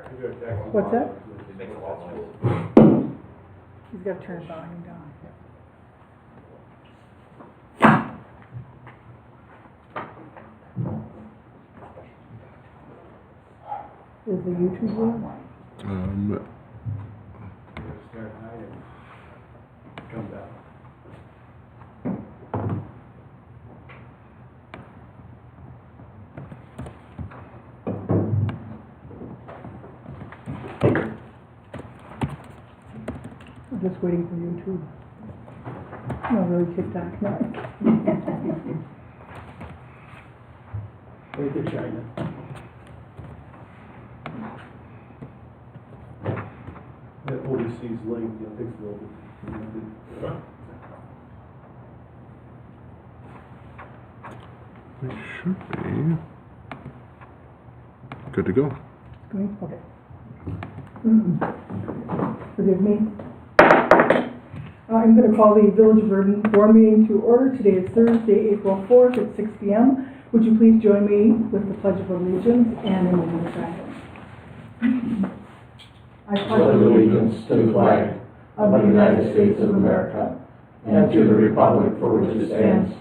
What's that? It makes a lot of noise. He's got to turn his volume down. Is the YouTube on? Start high and come down. I'm just waiting for YouTube. No, really TikTok, no. Wait to China. That overseas link, it takes a little bit. We should be good to go. Going? Okay. Forgive me. I'm going to call the Village of Vernon board meeting to order. Today is Thursday, April 4th at 6 p.m. Would you please join me with the Pledge of Allegiance and in the flag? I pledge allegiance to the flag of the United States of America and to the republic for which it stands,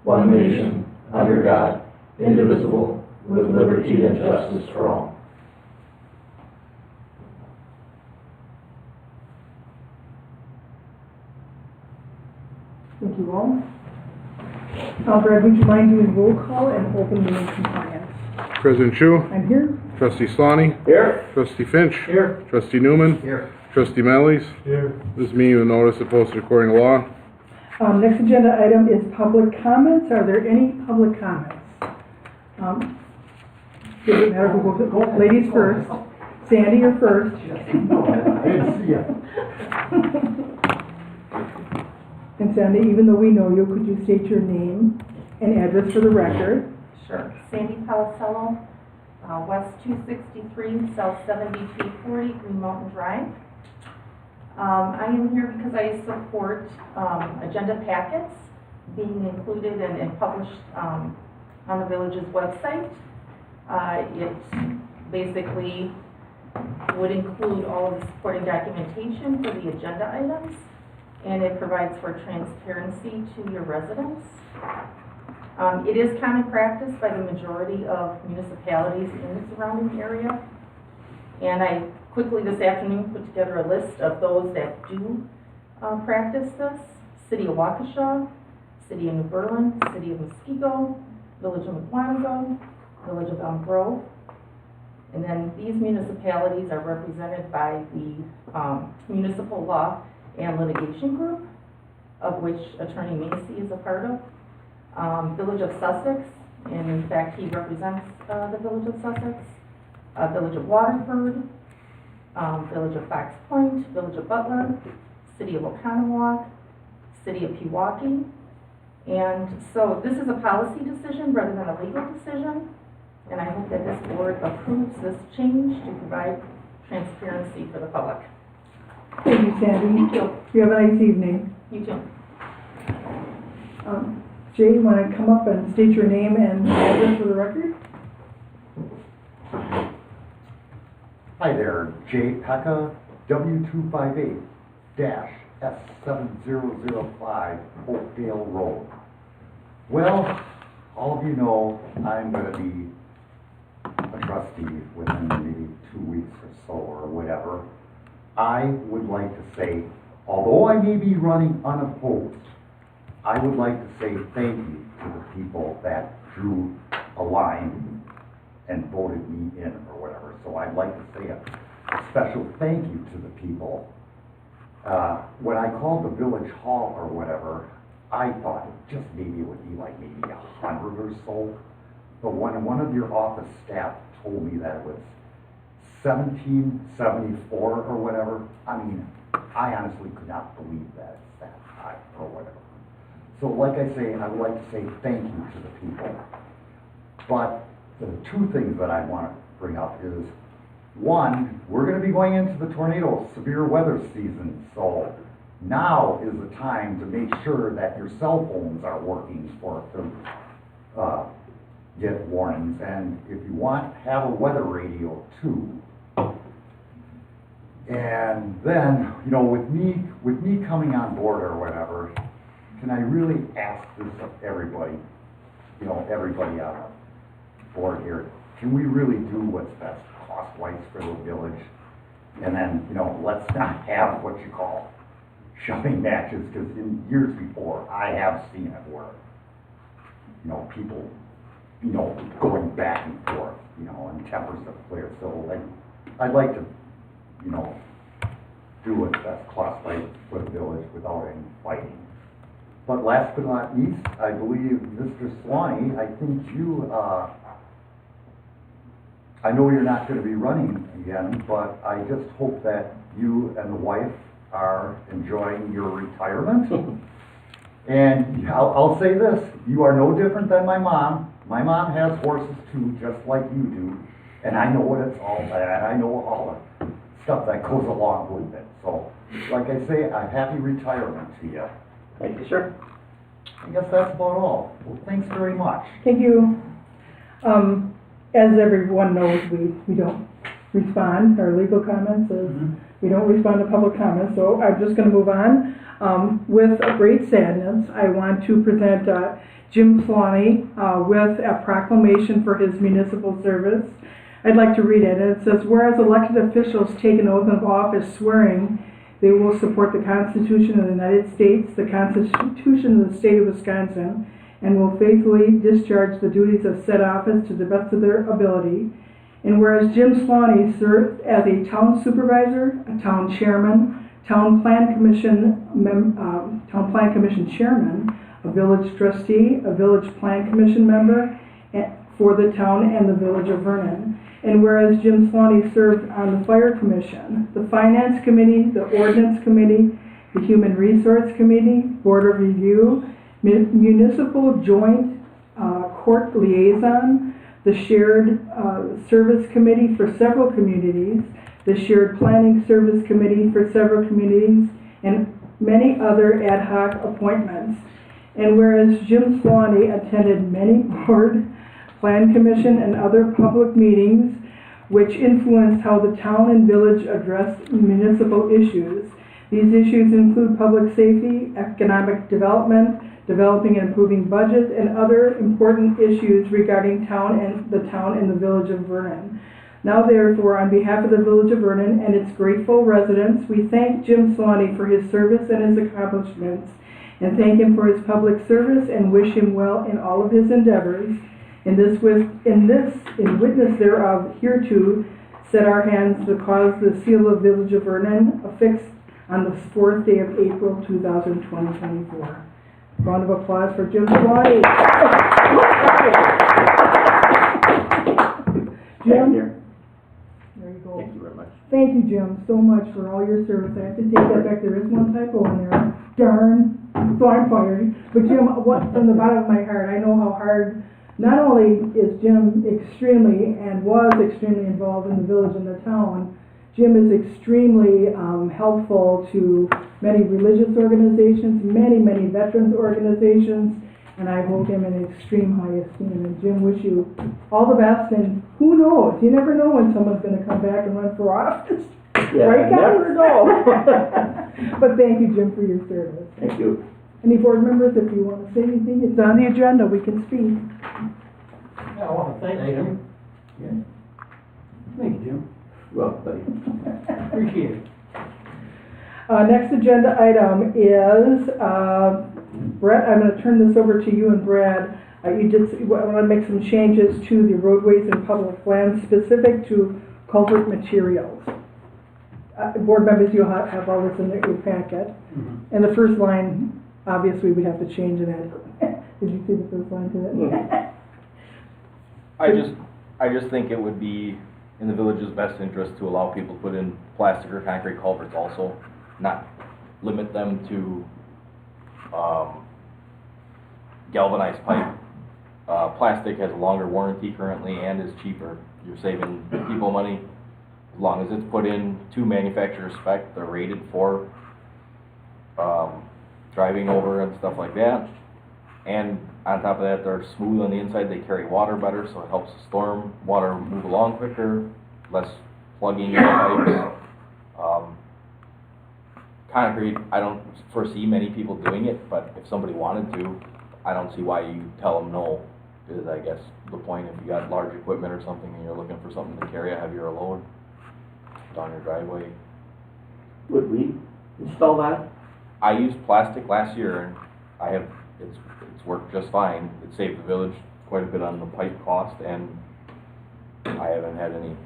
one nation, under God, indivisible, with liberty and justice for all. Thank you all. Brad, would you mind doing roll call and open meeting compliance? President Chu, I'm here. Trustee Slaney, Here. Trustee Finch, Here. Trustee Newman, Here. Trustee Mellies. Here. This is me with notice of posted according to law. Next agenda item is public comments. Are there any public comments? Doesn't matter who goes, ladies first. Sandy, you're first. And Sandy, even though we know you, could you state your name and address for the record? Sure. Sandy Palicello, West 263, South 7340, Green Mountain Drive. I am here because I support agenda packets being included and published on the village's website. It basically would include all of the supporting documentation for the agenda items, and it provides for transparency to your residents. It is common practice by the majority of municipalities in the surrounding area, and I quickly this afternoon put together a list of those that do practice this. City of Waukesha, City of New Berlin, City of Muskego, Village of McWanago, Village of Elm Grove. And then these municipalities are represented by the Municipal Law and Litigation Group, of which Attorney Macy is a part of. Village of Sussex, and in fact he represents the Village of Sussex. Village of Waterford, Village of Fox Point, Village of Butler, City of Oconomowoc, City of Pewaukee. And so this is a policy decision rather than a legal decision, and I hope that this board approves this change to provide transparency for the public. Thank you, Sandy. Thank you. You have a nice evening. You too. Jay, you want to come up and state your name and address for the record? Hi there, Jay Pekka, W258-S7005 Oakdale Road. Well, all of you know I'm going to be a trustee within maybe 2 weeks or so or whatever. I would like to say, although I may be running unopposed, I would like to say thank you to the people that drew a line and voted me in or whatever. So I'd like to say a special thank you to the people. When I called the village hall or whatever, I thought just maybe it would be like maybe 100 or so. But when one of your office staff told me that it was 1774 or whatever, I mean, I honestly could not believe that it's that high or whatever. So like I say, I would like to say thank you to the people. But the two things that I want to bring up is, one, we're going to be going into the tornado severe weather season, so now is the time to make sure that your cell phones are working for to get warnings. And if you want, have a weather radio too. And then, you know, with me coming on board or whatever, can I really ask this of everybody, you know, everybody on the board here? Can we really do what's best cost-wise for the village? And then, you know, let's not have what you call shoving matches, because in years before, I have seen it where, you know, people, you know, going back and forth, you know, and tempers are clear. So, like, I'd like to, you know, do what's best cost-wise for the village without any fighting. But last but not least, I believe, Mr. Swanee, I think you, I know you're not gonna be running again, but I just hope that you and the wife are enjoying your retirement. And I'll say this, you are no different than my mom. My mom has horses too, just like you do. And I know what it's all about. I know all the stuff that goes along with it. So, like I say, a happy retirement to you. Thank you, sir. I guess that's about all. Well, thanks very much. Thank you. As everyone knows, we don't respond, our legal comments is, we don't respond to public comments, so I'm just gonna move on. With a great sadness, I want to present, Jim Swanee, with a proclamation for his municipal service. I'd like to read it, and it says, whereas elected officials take an oath of office swearing they will support the Constitution of the United States, the Constitution of the State of Wisconsin, and will faithfully discharge the duties of said office to the best of their ability. And whereas Jim Swanee served as a town supervisor, a town chairman, town plan commission chairman, a village trustee, a village plan commission member for the town and the village of Vernon. And whereas Jim Swanee served on the fire commission, the finance committee, the ordinance committee, the human resource committee, board of review, municipal joint court liaison, the shared service committee for several communities, the shared planning service committee for several communities, and many other ad hoc appointments. And whereas Jim Swanee attended many board, plan commission, and other public meetings which influenced how the town and village addressed municipal issues. These issues include public safety, economic development, developing and improving budgets, and other important issues regarding the town and the village of Vernon. Now therefore, on behalf of the village of Vernon and its grateful residents, we thank Jim Swanee for his service and his accomplishments, and thank him for his public service and wish him well in all of his endeavors. In witness thereof, hereto set our hands to cause the seal of village of Vernon affixed on the 4th day of April 2024. Round of applause for Jim Swanee. Jim, there you go. Thank you very much. Thank you, Jim, so much for all your service. I have to take that back. There is one typo in there. Darn. So I'm fired. But Jim, from the bottom of my heart, I know how hard. Not only is Jim extremely and was extremely involved in the village and the town, Jim is extremely helpful to many religious organizations, many veterans organizations, and I hold him in extreme high esteem. And Jim, wish you all the best, and who knows, you never know when someone's going to come back and run for office. Yeah, right, never know. But thank you, Jim, for your service. Thank you. Any board members, if you want to say anything, it's on the agenda, we can speak. Yeah, I want to thank Jim. Yeah. Thank you, Jim. Well, buddy. Appreciate it. Next agenda item is, Brett, I'm going to turn this over to you and Brad. I want to make some changes to the roadways and public lands specific to culvert materials. Board members, you'll have all this in your packet. Mm-hmm. And the first line, obviously, we have to change it. Did you see the first line to it? I just think it would be in the village's best interest to allow people to put in plastic or concrete culverts also, not limit them to galvanized pipe. Plastic has a longer warranty currently and is cheaper. You're saving people money. As long as it's put in to manufacturer spec, they're rated for driving over and stuff like that. And on top of that, they're smooth on the inside, they carry water better, so it helps the storm water move along quicker, less plugging in the pipes. concrete, I don't foresee many people doing it, but if somebody wanted to, I don't see why you tell them no, is I guess the point. If you got large equipment or something and you're looking for something to carry a heavier load down your driveway. Would we install that? I used plastic last year and I have, it's worked just fine. It saved the village quite a bit on the pipe cost, and I haven't had any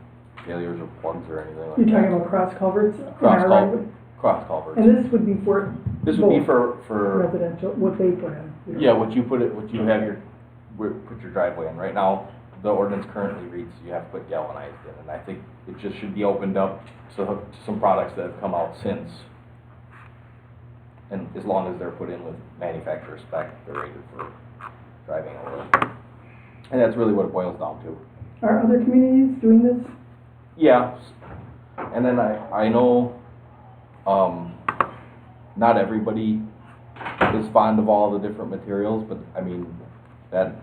failures or plugs or anything like that. You're talking about cross culverts? Cross culverts. And this would be for This would be both for, residential, what they put in. yeah, what you put your driveway in. Right now, the ordinance currently reads you have to put galvanized in, and I think it just should be opened up to some products that have come out since. And as long as they're put in with manufacturer spec, they're rated for driving over. And that's really what it boils down to. Are other communities doing this? Yeah, and then I know, not everybody is fond of all the different materials, but I mean, that,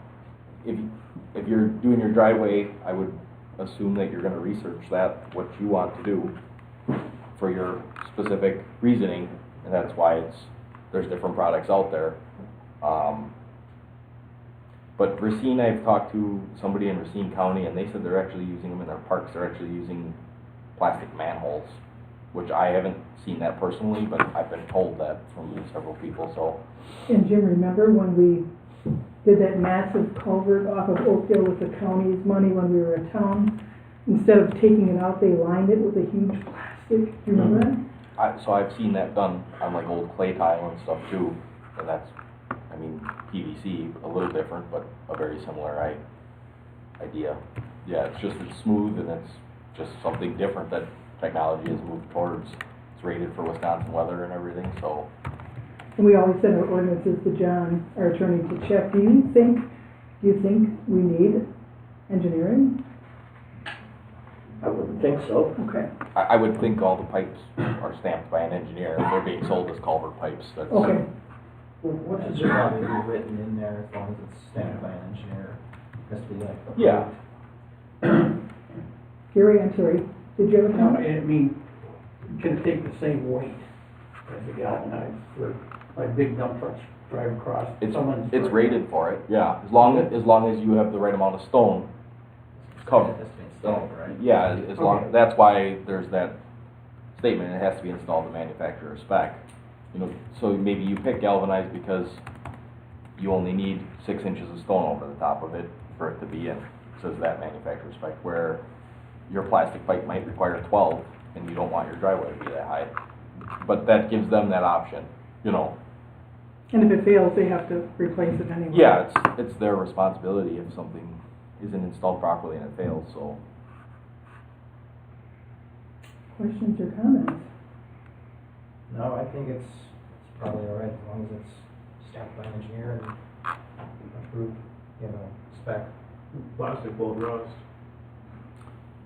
if you're doing your driveway, I would assume that you're gonna research that, what you want to do for your specific reasoning, and that's why there's different products out there. But Racine, I've talked to somebody in Racine County, and they said they're actually using them in their parks. They're actually using plastic manholes, which I haven't seen that personally, but I've been told that from several people, so. And Jim, remember when we did that massive culvert off of Oakdale with the county's money when we were a town? Instead of taking it out, they lined it with a huge plastic. Do you remember that? So I've seen that done on like old clay tile and stuff too, and that's, I mean, PVC, a little different, but a very similar idea. Yeah, it's smooth, and it's just something different that technology has moved towards. It's rated for Wisconsin weather and everything, so. And we always send our ordinances to John, our attorney, to check. Do you think we need engineering? I wouldn't think so. Okay. I would think all the pipes are stamped by an engineer. If they're being sold as culvert pipes, that's. Okay. Well, what does it have to be written in there as long as it's stamped by an engineer? It has to be like. Yeah. Gary, I'm sorry. Did you have a No, comment? I mean, can it take the same weight as the galvanized for, like, big dump trucks drive across? It's rated for it, yeah. As long as you have the right amount of stone covered. It has to be installed, right? Yeah, as long, Okay. that's why there's that statement, it has to be installed to manufacturer spec. You know, so maybe you pick galvanized because you only need 6 inches of stone over the top of it for it to be in, says that manufacturer spec, where your plastic pipe might require 12, and you don't want your driveway to be that high. But that gives them that option, you know. And if it fails, they have to replace it anyway. Yeah, it's their responsibility if something isn't installed properly and it fails, so. Questions or comments? No, I think it's probably all right as long as it's stamped by an engineer and approved, spec. Plastic will rust.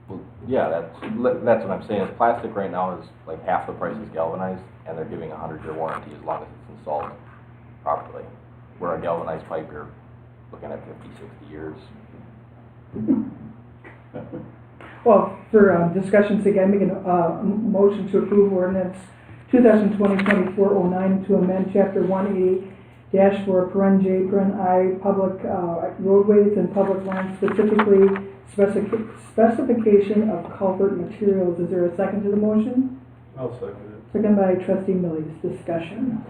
Well, yeah, that's what I'm saying, is plastic right now is like half the price is galvanized, and they're giving a 100-year warranty as long as it's installed properly. Where a galvanized pipe, you're looking at 50, 60 years. Well, for discussion's sake, I make a motion to approve ordinance 2020-2409 to amend chapter 1A-4, paren J, paren I, public roadways and public lands, specifically specification of culvert materials. Is there a second to the motion? I'll second it. Second by trustee Millies. Discussion.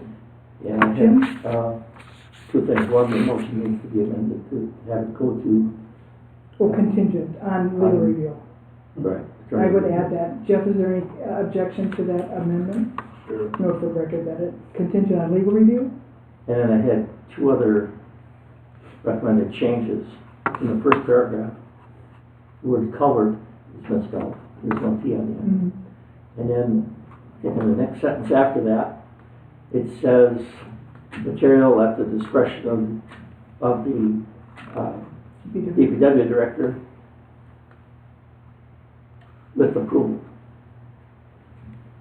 Yeah, I Jim? have, two things. One, the motion needs to be amended to have it go to. Or contingent on legal review. Right. I would add that. Jeff, is there any objection to that amendment? Sure. Note for the record that it's contingent on legal review. And then I had two other recommended changes. In the first paragraph, the word covered is misspelled. There's no T on the end. And then in the next sentence after that, it says material at the discretion of the DPW director with approval.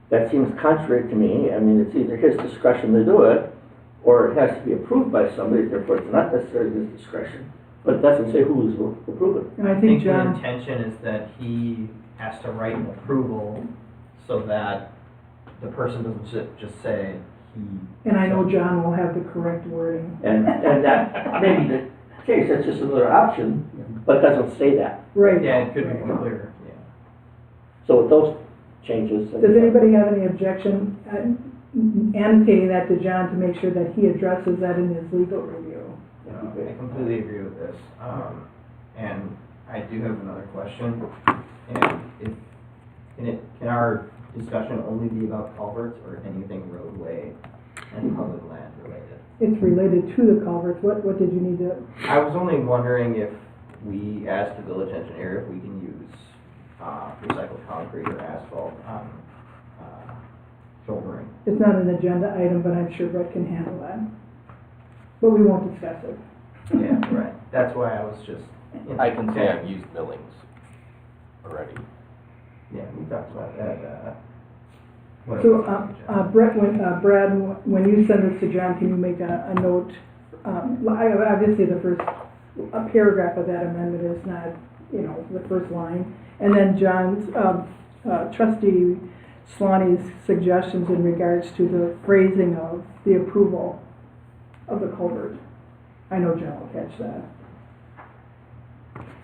That seems contrary to me. I mean, it's either his discretion to do it, or it has to be approved by somebody, therefore it's not necessarily his discretion. But it doesn't say who's approving. And I I think think the John, intention is that he has to write an approval so that the person doesn't just say he. And I know John will have the correct wording. And that may be the case, that's just another option, but it doesn't say that. Right. Yeah, it could be right. more clear, yeah. So with those changes. Does anybody have any objection annotating that to John to make sure that he addresses that in his legal review? I completely agree with this. And I do have another question. Can our discussion only be about culverts or anything roadway and public land related? It's related to the culverts. What did you need to? I was only wondering if we asked the village engineer if we can use recycled concrete or asphalt on shouldering. It's not an agenda item, but I'm sure Brett can handle that. But we won't discuss it. Yeah, right. That's why I was just. I can say I've used Billings already. Yeah, we talked about that. So, Brett, Brad, when you send this to John, can you make a note? Obviously, the first paragraph of that amendment is not, the first line. And then John's, trustee Sloney's suggestions in regards to the phrasing of the approval of the culvert. I know John will catch that.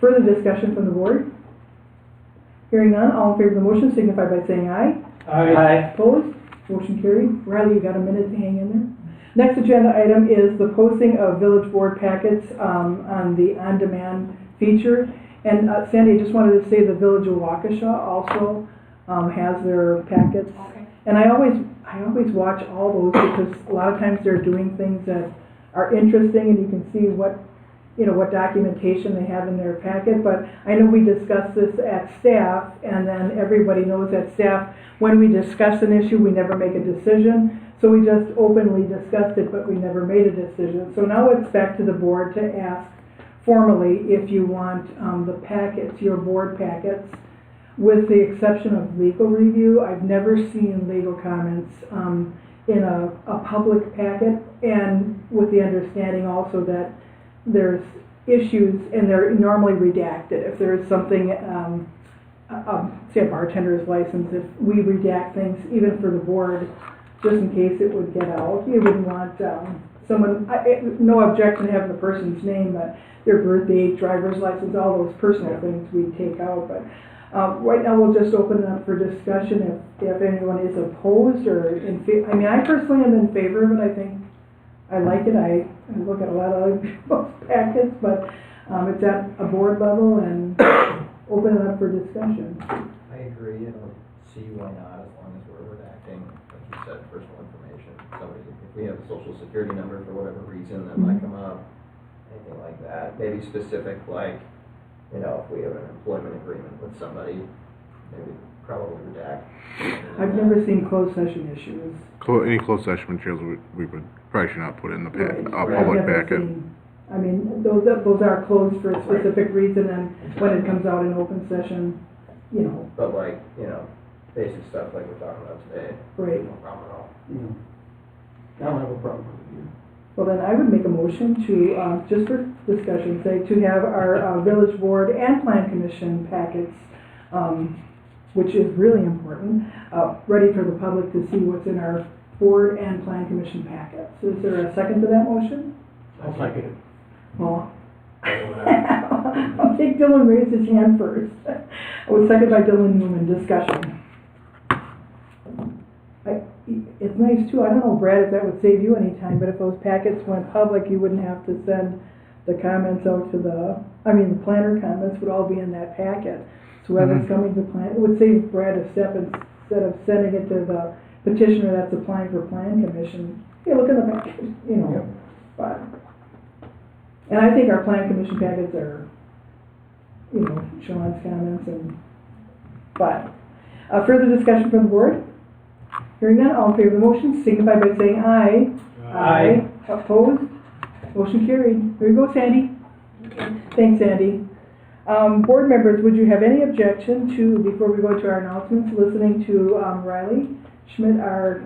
Further discussion from the board? Hearing none, all in favor of the motion signify by saying aye. Aye. Opposed? Motion carried. Riley, you got a minute to hang in there? Next agenda item is the posting of village board packets on the on-demand feature. And Sandy, I just wanted to say the Village of Waukesha also has their packets. Okay. And I always watch all those because a lot of times they're doing things that are interesting and you can see what documentation they have in their packet. But I know we discussed this at staff, and then everybody knows at staff, when we discuss an issue, we never make a decision. So we just openly discussed it, but we never made a decision. So now it's back to the board to ask formally if you want the packets, your board packets, with the exception of legal review. I've never seen legal comments in a public packet, and with the understanding also that there's issues and they're normally redacted. If there's something, say a bartender's license, if we redact things even for the board, just in case it would get out, you wouldn't want someone, no objection to having the person's name, but their birth date, driver's license, all those personal things we take out. But right now we'll just open it up for discussion if anyone is opposed or in favor. I mean, I personally am in favor of it. I think I like it. I look at a lot of other people's packets, but it's at a board level and open it up for discussion. I agree. I don't see why not, as long as we're redacting, like you said, personal information. Somebody, if we have a social security number for whatever reason that might come up, anything like that. Maybe specific, like, if we have an employment agreement with somebody, maybe probably redact. I've never seen closed session issues. Any closed session materials we would probably should not put in the Right. I've public never packet. seen- I mean, those are closed for a specific reason, and when it comes out in open session, But like, basic stuff like we're talking about today, right. no problem at all. I don't have a problem with it. Well, then I would make a motion to, just for discussion's sake, to have our village board and plan commission packets, which is really important, ready for the public to see what's in our board and plan commission packets. Is there a second to that motion? I'll second it. Well, I'll take Dylan raise his hand first. I was seconded by Dylan Newman. Discussion. It's nice too, I don't know, Brad, if that would save you any time, but if those packets went public, you wouldn't have to send the comments out to the planner comments would all be in that packet. So whoever's coming to plan, it would save Brad a step instead of sending it to the petitioner that's applying for plan commission. Hey, look in the packet, but. And I think our plan commission packets are, Sean's comments but, further discussion from the board? Hearing none, all in favor of the motion, signify by saying aye. Aye. Opposed? Motion carried. There you go, Sandy. Thanks, Sandy. Board members, would you have any objection to, before we go to our announcements, listening to Riley Schmidt, our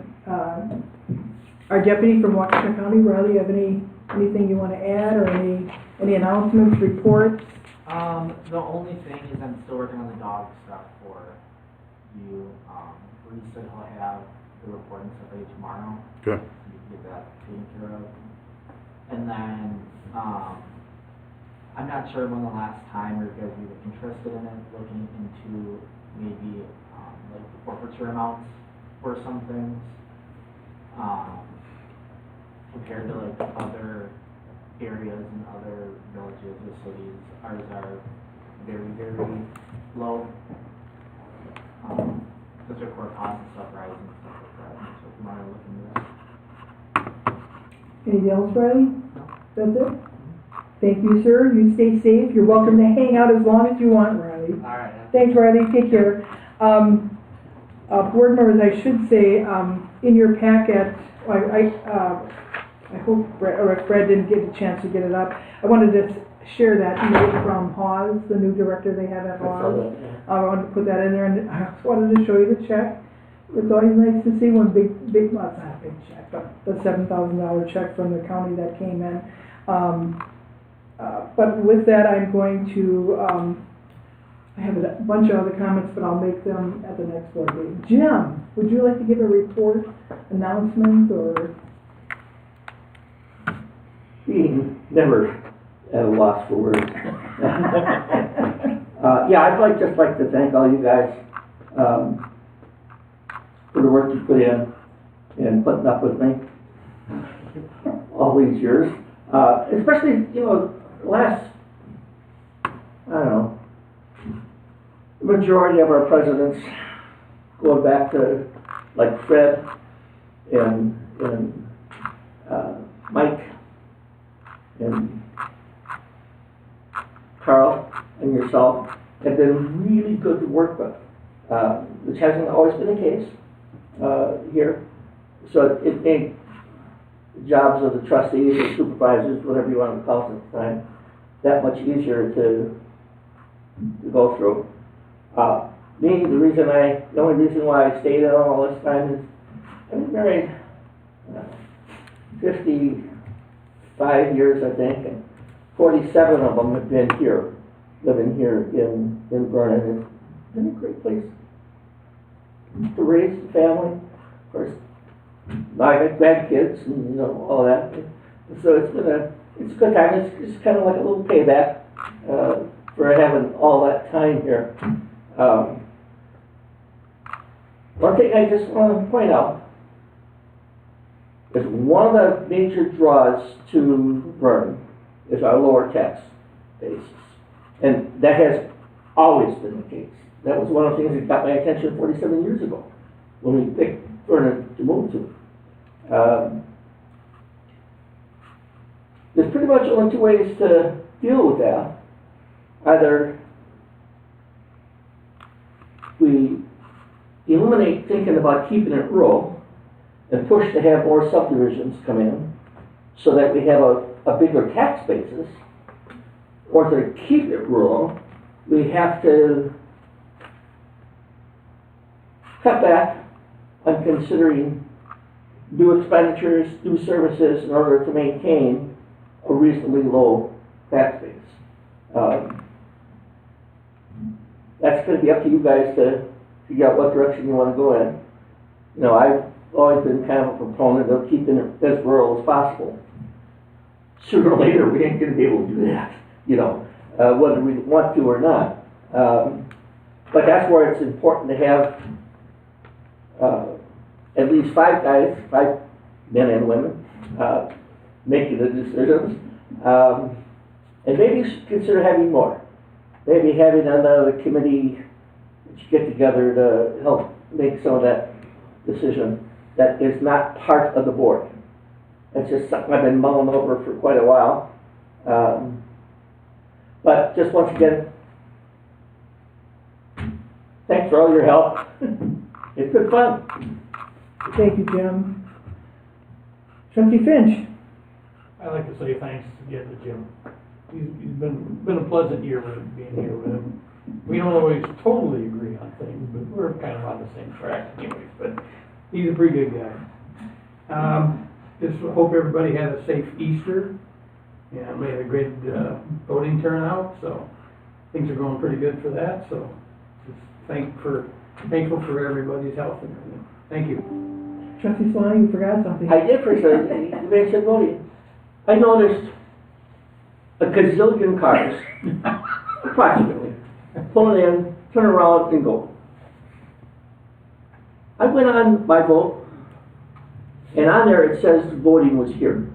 deputy from Waukesha County? Riley, you have anything you want to add, or any announcements, reports? The only thing is I'm still working on the dog stuff for you. Bree said he'll have the reporting stuff ready tomorrow. Okay. So you can get that taken care of. And then, I'm not sure when the last time you guys were interested in it, looking into maybe, like the forfeiture amounts for some things. Compared to like other areas and other villages or cities, ours are very, very low. Because their core costs and stuff rise and stuff like that, so if you want to look into that. Anything else, Riley? That's it? Thank you, sir. You stay safe. You're welcome to hang out as long as you want, Riley. Alright. Thanks, Riley. Take care. Board members, I should say, in your packet, I hope Fred didn't get a chance to get it up. I wanted to share that note from Hawes, the new director they have at Hawes. I wanted to put that in there, and I also wanted to show you the check. It's always nice to see when well, it's not a big check, but the $7,000 check from the county that came in. But with that, I'm going to, I have a bunch of other comments, but I'll make them at the next board meeting. Jim, would you like to give a report, announcement, or? Being never at a loss for words. Yeah, I'd just like to thank all you guys for the work you put in putting up with me all these years. Especially, last, I don't know, the majority of our presidents, going back to like Fred and Mike and Carl and yourself, have been really good to work with, which hasn't always been the case here. So it made the jobs of the trustees or supervisors, whatever you want to call it at the time, that much easier to go through. The only reason why I stayed on all this time is I've been married 55 years, I think, and 47 of them have been here, living here in Vernon. It's been a great place to raise the family. Of course, I got grandkids and all that. So it's a good time. It's kind of like a little payback for having all that time here. One thing I just want to point out is one of the major draws to Vernon is our lower tax basis. And that has always been the case. That was one of the things that got my attention 47 years ago when we picked Vernon to move to. There's pretty much only two ways to deal with that. Either we eliminate thinking about keeping it rural and push to have more subdivisions come in so that we have a bigger tax basis, or to keep it rural, we have to cut back on considering new expenditures, new services in order to maintain a reasonably low tax base. That's going to be up to you guys to figure out what direction you want to go in. I've always been kind of a proponent of keeping it as rural as possible. Sooner or later, we ain't going to be able to do that, whether we want to or not. But that's where it's important to have at least 5 men and women, making the decisions. And maybe you should consider having more. Maybe having another committee that you get together to help make some of that decision that is not part of the board. It's just something I've been mulling over for quite a while. But just once again, thanks for all your help. It's been fun. Thank you, Jim. Trustee Finch. I'd like to say thanks again to Jim. He's been a pleasant year being here with him. We don't always totally agree on things, but we're kind of on the same track anyways, but he's a pretty good guy. Just hope everybody had a safe Easter, and we had a great voting turnout, so things are going pretty good for that, so just thankful for everybody's health and everything. Thank you. Trustee Swanee, you forgot something. I did first, you mentioned voting. I noticed a gazillion cars, approximately, pulling in, turn around and go. I went on my vote, and on there it says voting was here.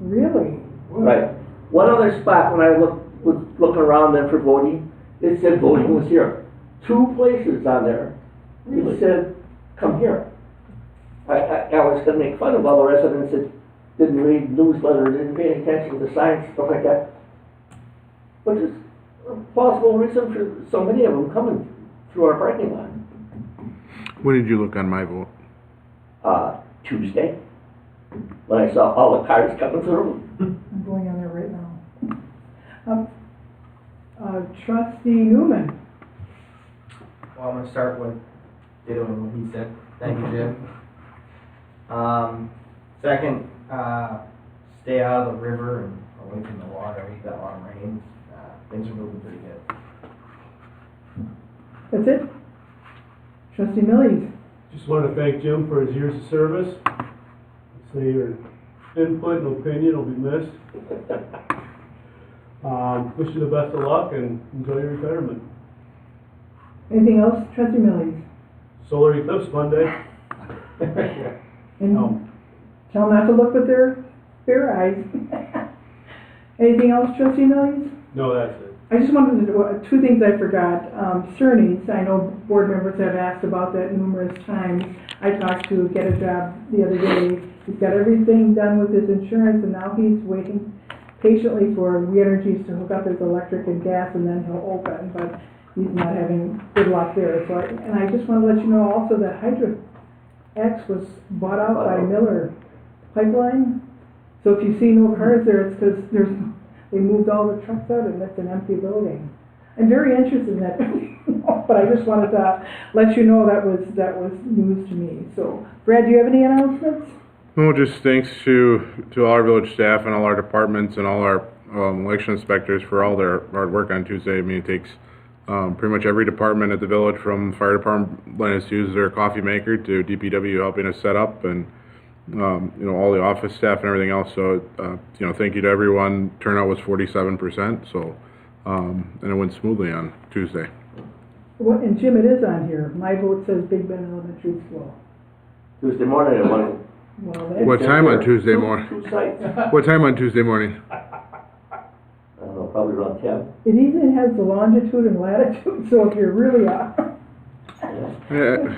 Really? Right. One other spot, when I was looking around then for voting, it said voting was here. 2 places on there, it said, come here. I was gonna make fun of all the residents that didn't read newsletter, didn't pay attention to the signs, stuff like that. But there's a possible reason for so many of them coming through our parking lot. When did you look on my vote? Tuesday, when I saw all the cars coming through. I'm going on there right now. Trustee Newman. Well, I'm gonna start with dittoing what he said. Thank you, Jim. Second, stay out of the river and away from the water. We've got a lot of rain. Things are moving pretty good. That's it? Trustee Millies. Just want to thank Jim for his years of service. Say your input and opinion will be missed. Wish you the best of luck and enjoy your retirement. Anything else, Trustee Millies? Solar eclipse Monday. And No. tell them not to look with their bare eyes. Anything else, Trustee Millies? No, that's it. I just wanted to do 2 things I forgot. Cerny's, I know board members have asked about that numerous times. I talked to Get a Job the other day. He's got everything done with his insurance, and now he's waiting patiently for We Energies to hook up his electric and gas, and then he'll open, but he's not having good luck there. So, and I just want to let you know also that Hydro X was bought out by Miller Pipeline. So if you see no cars there, it's because they moved all the trucks out and it's an empty building. I'm very interested in that, but I just wanted to let you know that was news to me. So, Brad, do you have any announcements? Well, just thanks to all our village staff and all our departments and all our election inspectors for all their hard work on Tuesday. I mean, it takes pretty much every department at the village, from fire department letting us use their coffee maker to DPW helping us set up, and all the office staff and everything else. So, thank you to everyone. Turnout was 47%. So, and it went smoothly on Tuesday. Well, and Jim, it is on here. My vote says Big Bend Elementary School. Tuesday morning at 1. Well, that's What time on Tuesday morning? 2 sites. What time on Tuesday morning? I don't know, probably around 10. It even has the longitude and latitude, so if you're really Yeah.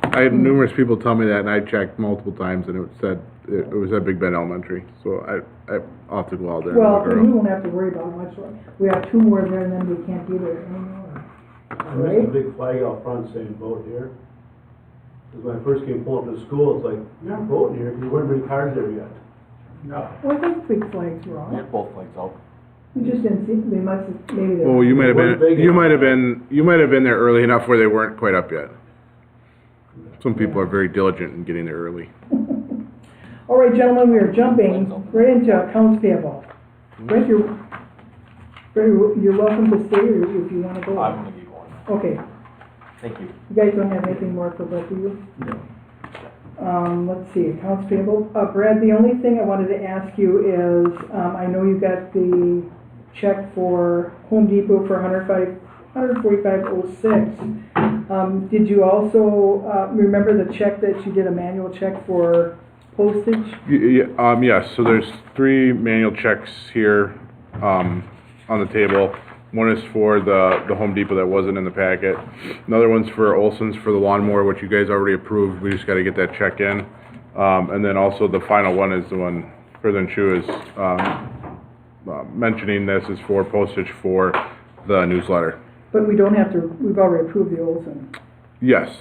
I had numerous people tell me that, and I checked multiple times, and it said it was at Big Bend Elementary. So I'll have to go out there and well, look her we up. won't have to worry about much. We have 2 more there, and then we can't be there anymore. There's a big flag out front saying vote here. Because when I first came pulling up to school, it's like, you're not voting here because there weren't many cars there yet. No. Well, I think big flags were We on. had both flags out. We just didn't see, they must have, maybe they Oh, were. you might have Weren't been. big You enough. might have been there early enough where they weren't quite up yet. Some people are very diligent in getting there early. All right, gentlemen, we are jumping right into accounts payable. Brett, you're welcome to stay or if you want to go. I'm gonna be going. Okay, Thank you. you guys don't have anything more for both of you? No. Let's see, accounts payable. Brad, the only thing I wanted to ask you is, I know you got the check for Home Depot for $145.06. Did you also, remember the check that you did a manual check for postage? Yes. So there's 3 manual checks here on the table. One is for the Home Depot that wasn't in the packet. Another one's for Olson's for the lawnmower, which you guys already approved. We just got to get that check in. And then also the final one is the one President Chu is mentioning. This is for postage for the newsletter. But we don't have to, we've already approved the Olson. Yes.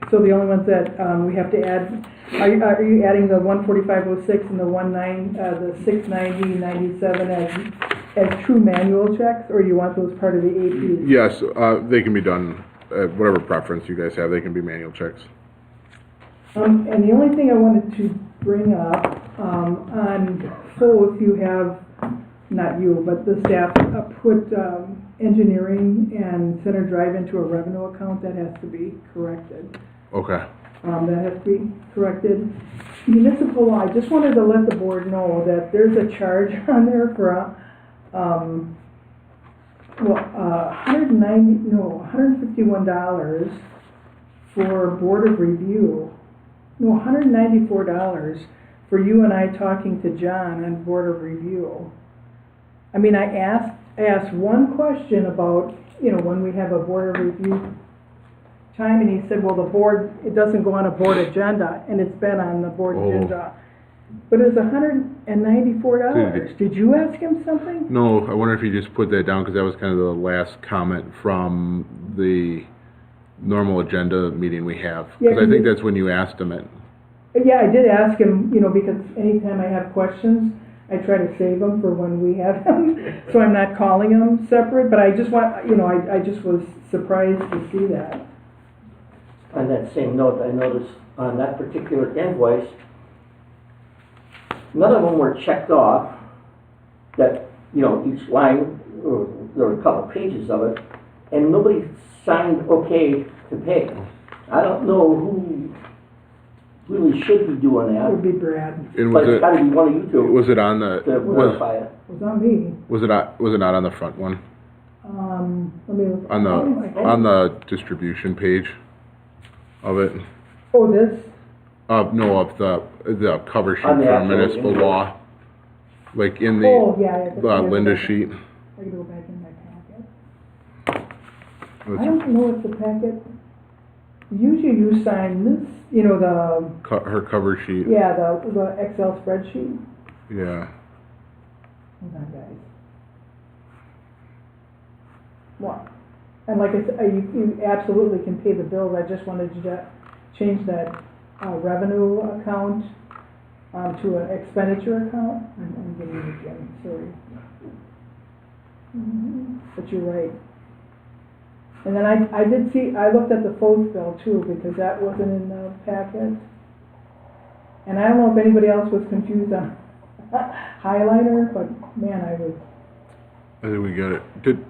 So the only ones that we have to add, are you adding the 145.06 and the 690.97 as true manual checks, or you want those part of the AP? Yes, they can be done at whatever preference you guys have. They can be manual checks. And the only thing I wanted to bring up, on both you have, not you, but the staff put engineering and Center Drive into a revenue account that has to be corrected. Okay. that has to be corrected. Municipal law, I just wanted to let the board know that there's a charge on there for, $151 for board of review. No, $194 for you and I talking to John on board of review. I mean, I asked one question about, when we have a board of review time, and he said, well, the board, it doesn't go on a board agenda, and it's been on the board agenda. But it's $194. Did you ask him something? No, I wonder if you just put that down, because that was kind of the last comment from the normal agenda meeting we have. Yeah, Because I think that's when you asked him it. Yeah, I did ask him, because anytime I have questions, I try to save them for when we have them, so I'm not calling them separate, but I just want, I just was surprised to see that. On that same note, I noticed on that particular invoice, none of them were checked off, that, each line, there were a couple pages of it, and nobody signed okay to pay. I don't know who really should be doing That would that, be Brad. And but it's gotta be one of you two was it on the, to verify it. It was on me. was it not on the front one? Let me look. On the distribution page of it? Oh, this? No, of the cover sheet On the for actual municipal invoice. law. Like in Oh, the, yeah. Linda sheet. I can go back in my packet. I don't know if the packet, usually you sign this, Her cover sheet. yeah, the Excel spreadsheet. Yeah. Hold on, guys. What? And like I said, you absolutely can pay the bills. I just wanted you to change that revenue account to an expenditure account. I'm getting it again, sorry. But you're right. And then I did see, I looked at the Foth bill too, because that wasn't in the packet. And I don't know if anybody else was confused on highlighter, but man, I was. I think we got it.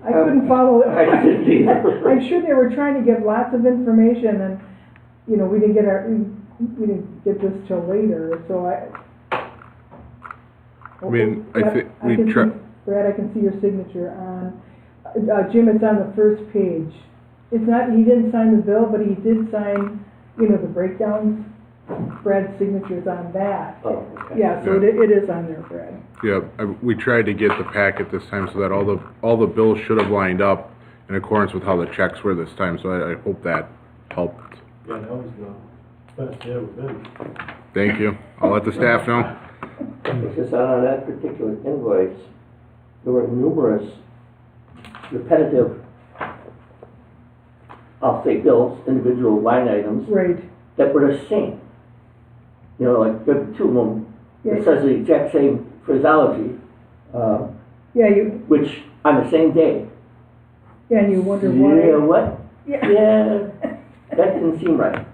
I couldn't follow it. I didn't either. I'm sure they were trying to give lots of information, and, we didn't get this till later, so I mean, I think we can try. see- Brad, I can see your signature on, Jim, it's on the first page. It's not, he didn't sign the bill, but he did sign, the breakdowns. Brad's signature's on that. Oh, okay. Yeah, so it is on there, Brad. Yeah, we tried to get the packet this time so that all the bills should have lined up in accordance with how the checks were this time, so I hope that helped. Yeah, that was the best day ever been. Thank you. I'll let the staff know. Because on that particular invoice, there were numerous repetitive, I'll say bills, individual line items, Right. that were the same. Like, there were two of them, Yeah. it says the exact same phraseology, Yeah, which, on the same day. and you wonder why. Yeah, what? Yeah, that didn't seem right.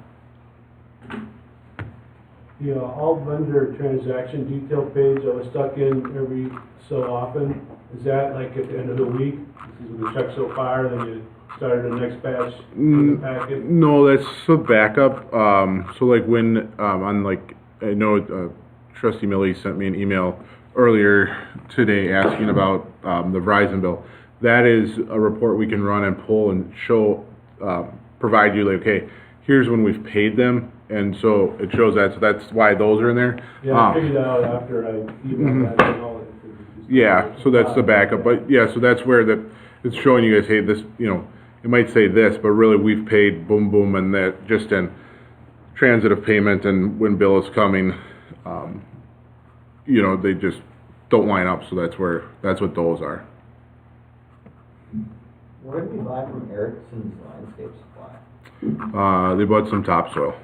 The all vendor transaction detail page that was stuck in every so often, is that like at the end of the week? This is when you check so far, then you started the next batch in the packet? No, that's a backup. So like when, I know Trustee Millie sent me an email earlier today asking about the Verizon bill. That is a report we can run and pull and show, provide you like, okay, here's when we've paid them. And so it shows that, so that's why those are in there. Yeah, I figured that out after I emailed that and all that. Yeah, so that's the backup, but yeah, so that's where it's showing you guys, hey, this, it might say this, but really we've paid boom, boom, and that just in transit of payment and when bill is coming, they just don't line up, so that's what those are. What did we buy from Erickson's Landscape Supply? They bought some topsoil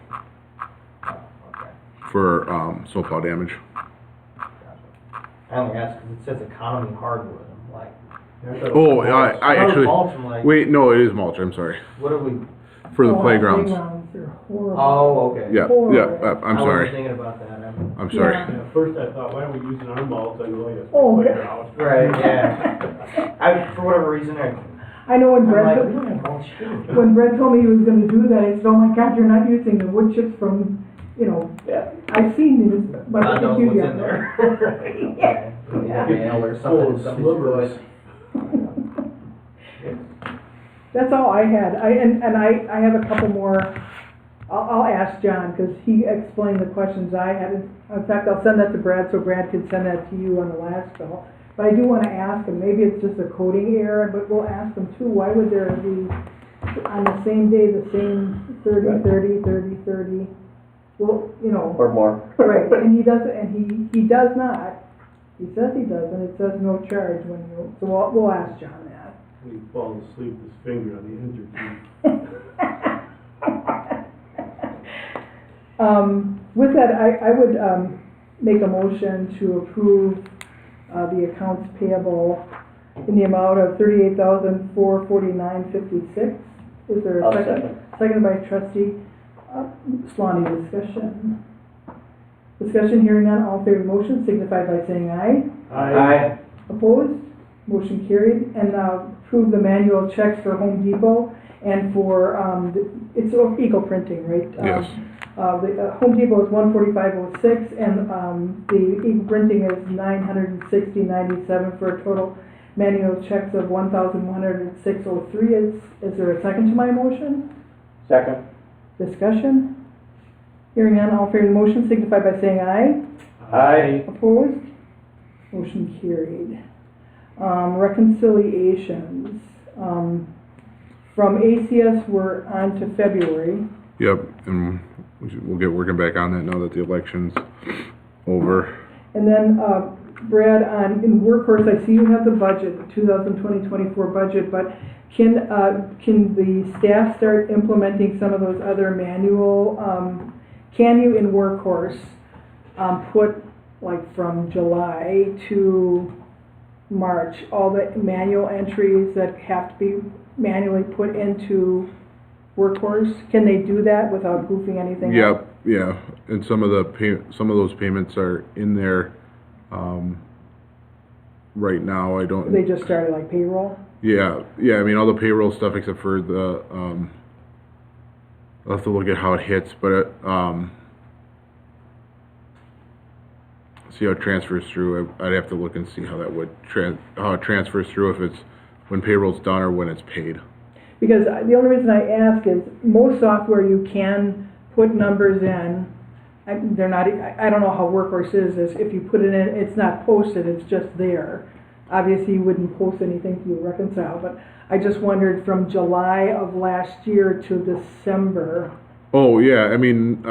Oh, okay, for snowplow damage. gotcha. I only asked because it says economy hardwood, I'm like. Oh, I was actually, mulch, I'm like, wait, no, it is mulch, I'm sorry, what are we, for the Oh, playgrounds. They're horrible. oh, okay. Yeah, I'm I wasn't sorry, thinking about that, I'm sorry. Yeah. Yeah, first I thought, why are we using our mulch? I know, yes, Oh, okay. playground. Right, yeah. For whatever reason, I know when I'm Brett, like, told- we don't have mulch here. when Brett told me he was gonna do that, I said, oh my God, you're not using the wood chips from, you know, Yeah. I've seen these, but. God knows you what's have in them. there. Yeah. Yeah, mail or Full something, of somebody's slivers. foot. That's all I had. I have a couple more. I'll ask John, because he explained the questions I had. In fact, I'll send that to Brad, so Brad can send that to you on the last call. But I do want to ask him, maybe it's just a coding error, but we'll ask him too, why would there be, on the same day, the same 30, 30, 30, 30? Well, you know. Or more. Right, and he doesn't, and he does not. He says he does, and it says no charge when you, so we'll ask John that. He falls asleep with his finger on the enter key. With that, I would, make a motion to approve, the accounts payable in the amount of $38,449.56. Is there a I'll second? Seconded by trustee, Slaney. Discussion. Discussion, hearing none, all in favor of the motion signify by saying aye. Aye. Opposed? Motion carried. And approve the manual checks for Home Depot and for, it's Eagle Printing, right? Yes. The Home Depot is $145.06, and the Eagle Printing is $960.97 for a total manual checks of $1,106.03. Is there a second to my motion? Second. Discussion? Hearing none, all in favor of the motion signify by saying aye. Aye. Opposed? Motion carried. Reconciliations. From ACS, we're on to February. Yep, and we'll get working back on that now that the election's over. And then, Brad, in workhorse, I see you have the budget, the 2020-24 budget, but can the staff start implementing some of those other manual, can you in workhorse, put like from July to March, all the manual entries that have to be manually put into workhorse? Can they do that without goofing anything up? Yep, yeah, and some of those payments are in there, right now. I don't. They just started like payroll? Yeah, I mean, all the payroll stuff except for the, I'll have to look at how it hits, but, see how it transfers through. I'd have to look and see how that would, how it transfers through, if it's when payroll's done or when it's paid. Because the only reason I ask is most software you can put numbers in. They're not, I don't know how Workhorse is if you put it in, it's not posted, it's just there. Obviously, you wouldn't post anything to reconcile, but I just wondered from July of last year to December. Oh, yeah, I mean,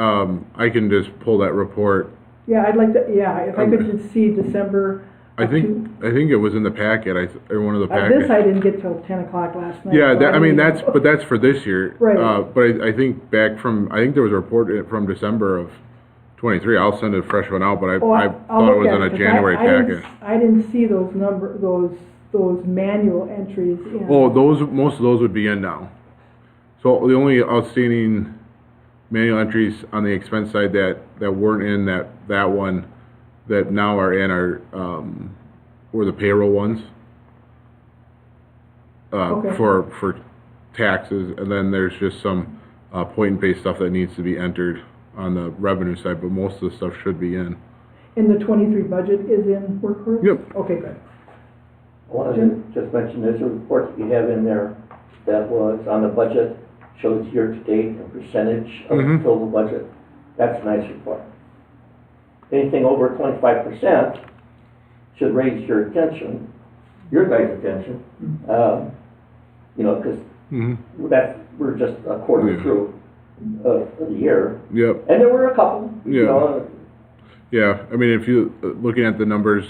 I can just pull that report. Yeah, I'd like to, yeah, if I could just see December. I think it was in the packet, or one of the packets. This I didn't get till 10 o'clock last night. Yeah, so I mean, didn't- but that's for this year. Right. But I think I think there was a report from December of 23. I'll send a fresh one out, but I Oh, thought I'll it look was at in a it, 'cause January packet. I didn't see those those manual entries in. Oh, most of those would be in now. So the only outstanding manual entries on the expense side that weren't in that one, that now are in were the payroll ones. Okay. For taxes, and then there's just some point and pay stuff that needs to be entered on the revenue side, but most of the stuff should be in. And the 23 budget is in Workhorse? Yep. Okay, good. I wanted to just mention, there's a report that you have in there that was on the budget, shows year-to-date and percentage of the Mhm. total budget. That's a nice report. Anything over 25% should raise your attention, your guys' attention, you know, because Mm-hmm. we're just a quarter Yeah. through of the year. Yep. And there were a couple, you Yeah. know, Yeah, I mean, if you, looking at the numbers,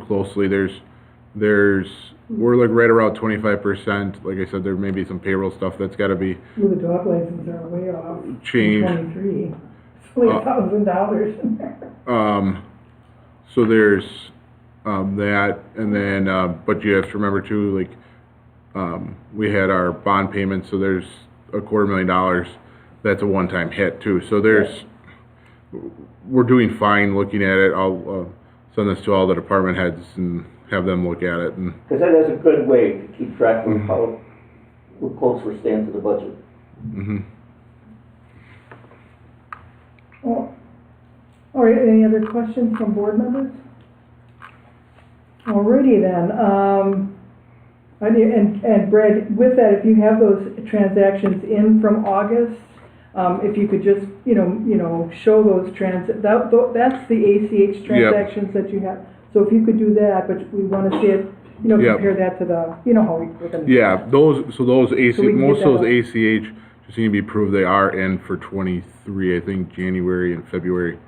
closely, we're like right around 25%. Like I said, there may be some payroll stuff that's gotta be Well, the dog license are way off. from changed. 23. It's only $1,000 in there. So there's, that, and then, but you have to remember too, like, we had our bond payment, so there's $250,000. That's a one-time hit too. So we're doing fine looking at it. I'll, send this to all the department heads and have them look at it and, Because that is a good way to keep track of how close we're staying to the budget. mhm. Oh, all right, any other questions from board members? Alrighty then, and Brad, with that, if you have those transactions in from August, if you could just, show those that's the ACH transactions that you have. So if you could do that, but we wanna see it, Yep. compare that to the, how we're gonna. Yeah, those AC, So we can most get of those that ACH just need to be approved, they are in for 23, I think January and February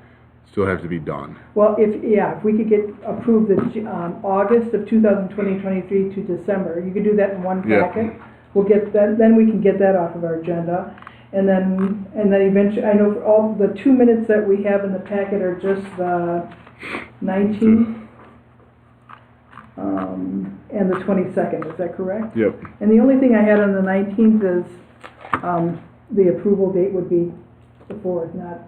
still have to be done. Well, if we could get approved the, August of 2023 to December, you could do that in one Yeah. packet. We'll get that, then we can get that off of our agenda. And then eventually, I know for all, the 2 minutes that we have in the packet are just the 19th, and the 22nd, is that correct? Yep, And the only thing I had on the 19th is, the approval date would be the 4th, not,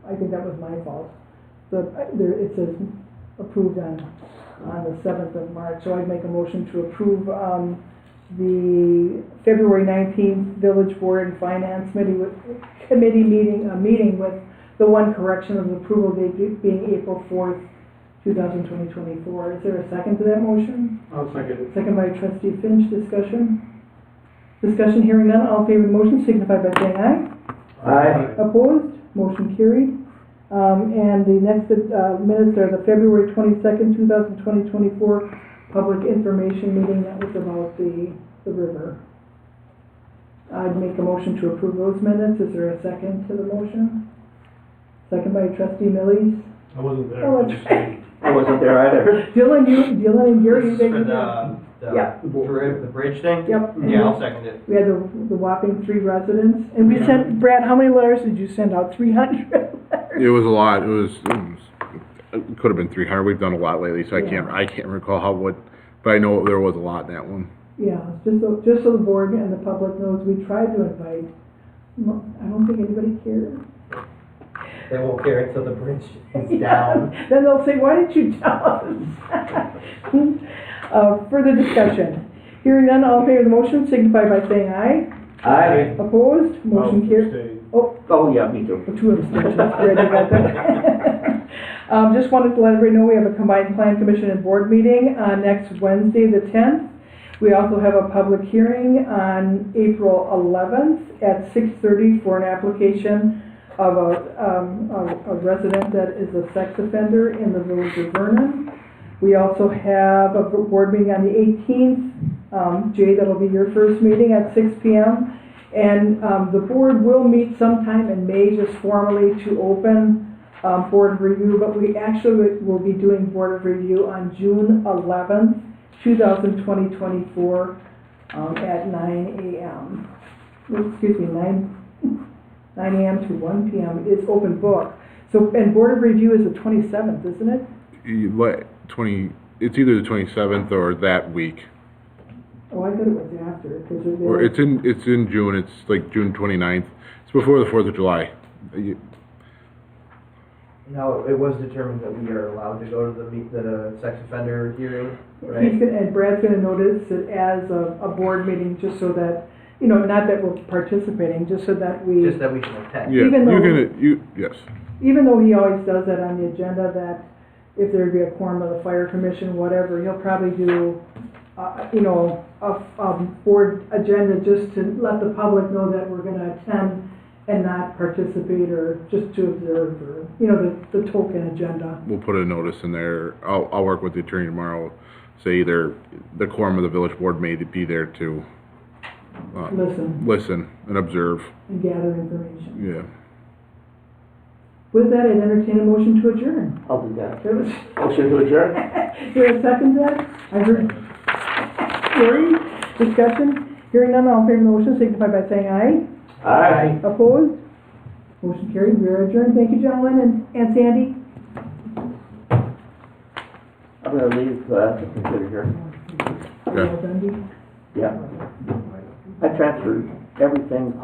I think that was my fault. It says approved on the 7th of March, so I'd make a motion to approve, the February 19th Village Board and Finance Committee meeting with the one correction of the approval date being April 4th, 2024. Is there a second to that motion? I'll second it. Second by trustee Finch, discussion? Discussion, hearing none, all in favor of the motion signify by saying aye. Aye. Opposed, motion carried. And the next minutes are the February 22nd, 2024 public information meeting that was about the river. I'd make a motion to approve those minutes. Is there a second to the motion? Second by trustee Millies. I wasn't there. Oh, that's right. I wasn't there either. Dylan and Gary, you This is think? for Yeah. the bridge thing? Yep. and Yeah, I'll second it. We had the whopping 3 residents. And we sent, Brad, how many letters did you send out? 300 letters? it was a lot, it could have been 300, we've done a lot lately, so I Yeah. can't recall but I know there was a lot in that one. Yeah, just so the board and the public knows, we tried to invite, I don't think anybody cared. They won't care until the bridge is down. Then they'll say, why didn't you tell us? Further discussion. Hearing none, all in favor of the motion signify by saying aye. Aye. Opposed, motion carried. Abstain. Oh, Yeah, me too. 2 abstentions. Great, I got that. Just wanted to let everybody know we have a combined plan commission and board meeting next Wednesday, the 10th. We also have a public hearing on April 11th at 6:30 for an application of a resident that is a sex offender in the village of Vernon. We also have a board meeting on the 18th. Jay, that'll be your first meeting at 6 p.m. And the board will meet sometime in May just formally to open board review, but we actually will be doing board of review on June 11th, 2024 at 9 a.m. Excuse me, 9 a.m. to 1 p.m. It's open book. So, and board of review is the 27th, isn't it? It's either the 27th or that week. Oh, I thought it was after, because Or it's in June, it's like June 29th. It's before the 4th of July. No, it was determined that we are allowed to go to the sex offender hearing, He's right? gonna, and Brad's gonna notice it as a board meeting, just so that, not that we're participating, just so that we, Just that we can attend. Yeah, Even though- yes. even though he always does that on the agenda, that if there'd be a quorum of the fire commission, whatever, he'll probably do, a board agenda just to let the public know that we're gonna attend and not participate, or just to observe, or, the token agenda. We'll put a notice in there. I'll work with the attorney tomorrow. Say either the quorum of the village board may be there to listen and observe. And gather information. Yeah. With that, I'd entertain a motion to adjourn. I'll do that. There was, Motion to adjourn? here a second to that? I heard, Gary, discussion? Hearing none, all in favor of the motion signify by saying aye. Aye. Opposed? Motion carried, we are adjourned. Thank you, gentlemen, and Sandy. I'm gonna leave the computer here. Okay. Well done, Dee. Yeah. I transferred everything